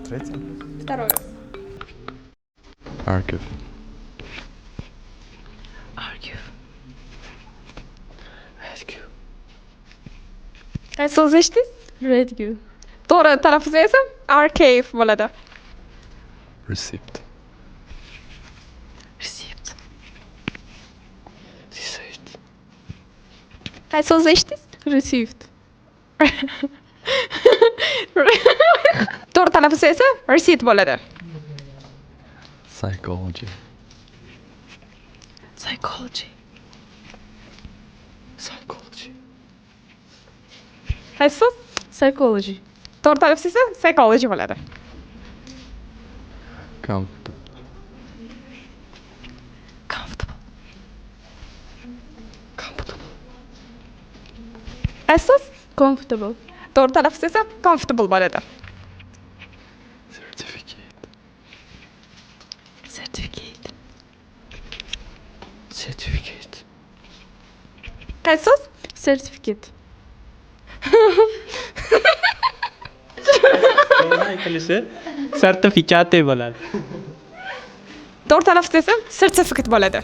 Третье. Второе. Archive. Archive. Qaysi so'zni eshitdingiz? Redgu. To'g'ri talaffuzi esa archive bo'ladi. Receipt. Received. Qaysi so'zni eshitdingiz? Received. To'g'ri talaffuzi esa receipt bo'ladi. Psychology. Psychology. Qaysi so'z? Psychology. To'g'ri talaffuzi esa psychology bo'ladi. Comfortable. Qaysi so'z? Comfortable. To'g'ri talaffuzi esa comfortable bo'ladi. Certificate. Qaysi so'z? Certificate. Aytilishi sertifikati bo'ladi. To'g'ri talaffuzi esa certificate bo'ladi.